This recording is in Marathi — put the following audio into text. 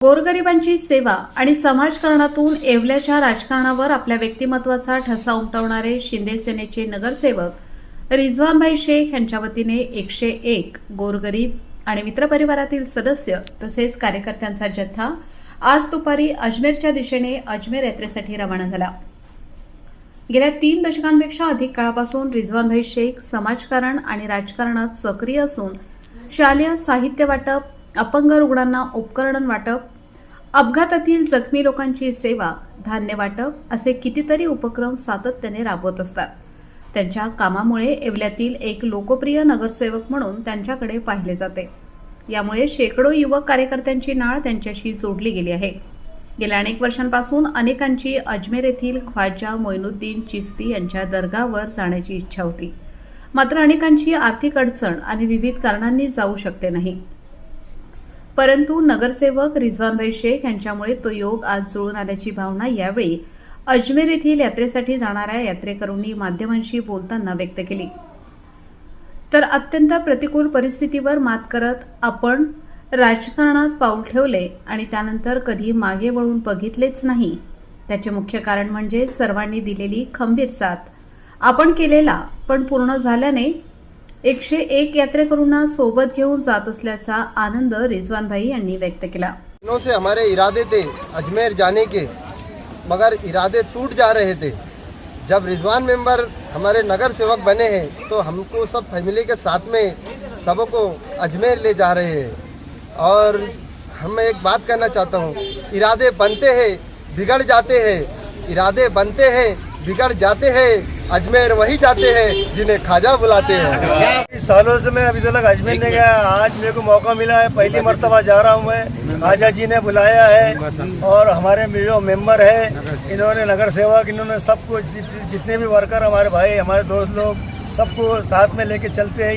गोरगरिबांची सेवा आणि समाजकारणातून येवल्याच्या राजकारणावर आपल्या व्यक्तिमत्वाचा ठसा उमटवणारे शिंदे सेनेचे नगरसेवक रिजवानभाई शेख यांच्या वतीने 101 गोरगरीब आणि मित्रपरिवारातील सदस्य तसेच कार्यकर्त्यांचा जथ्था आज दुपारी अजमेरच्या दिशेने अजमेर यात्रेसाठी रवाना झाला। गेल्या 3 दशकांपेक्षा अधिक काळापासून रिजवानभाई शेख समाजकारण आणि राजकारणात सक्रिय असून शालेय साहित्य वाटप, अपंग रुग्णांना उपकरण वाटप, अपघातातील जखमी लोकांची सेवा, धान्य वाटप असे कितीतरी उपक्रम सातत्याने राबवत असतात। त्यांच्या कामामुळे येवल्यातील एक लोकप्रिय नगरसेवक म्हणून त्यांच्याकडे पाहिले जाते। यामुळे शेकडो युवक कार्यकर्त्यांची नाळ त्यांच्याशी जोडली गेली आहे। गेल्या अनेक वर्षांपासून अनेकांची अजमेर येथील ख्वाजा मोइनुद्दीन चिश्ती यांच्या दरगावर जाण्याची इच्छा होती, मात्र अनेकांची आर्थिक अडचण आणि विविध कारणांनी जाऊ शकले नाही। परंतु नगरसेवक रिजवानभाई शेख यांच्यामुळे तो योग आज जुळून आल्याची भावना यावेळी अजमेर येथील यात्रेसाठी जाणाऱ्या यात्रेकरूंनी माध्यमांशी बोलताना व्यक्त केली। तर अत्यंत प्रतिकूल परिस्थितीवर मात करत आपण राजकारणात पाऊल ठेवले आणि त्यानंतर कधी मागे वळून बघितलेच नाही। त्याचे मुख्य कारण म्हणजे सर्वांनी दिलेली खंबीर साथ। आपण केलेला पण पूर्ण झाल्याने 101 यात्रेकरूंना सोबत घेऊन जात असल्याचा आनंद रिजवानभाई यांनी व्यक्त केला। दिनों से हमारे इरादे थे अजमेर जाने के, मगर इरादे टूट जा रहे थे। जब रिजवान मेंबर हमारे नगर सेवक बने हैं तो हमको सब फैमिली के साथ में सबको अजमेर ले जा रहे हैं। और हम एक बात कहना चाहता हूँ, इरादे बनते हैं बिगड़ जाते हैं, इरादे बनते हैं बिगड़ जाते हैं, अजमेर वही जाते हैं जिन्हें ख्वाजा बुलाते हैं। सालों से मैं अभी तक अजमेर नहीं गया, आज मेरे को मौका मिला है, पहली मर्तबा जा रहा हूँ मैं। ख्वाजा जी ने बुलाया है और हमारे जो मेंबर है इन्होंने नगर सेवक इन्होंने सबको जितने भी वर्कर हमारे भाई हमारे दोस्त लोग सबको साथ में लेके चलते हैं।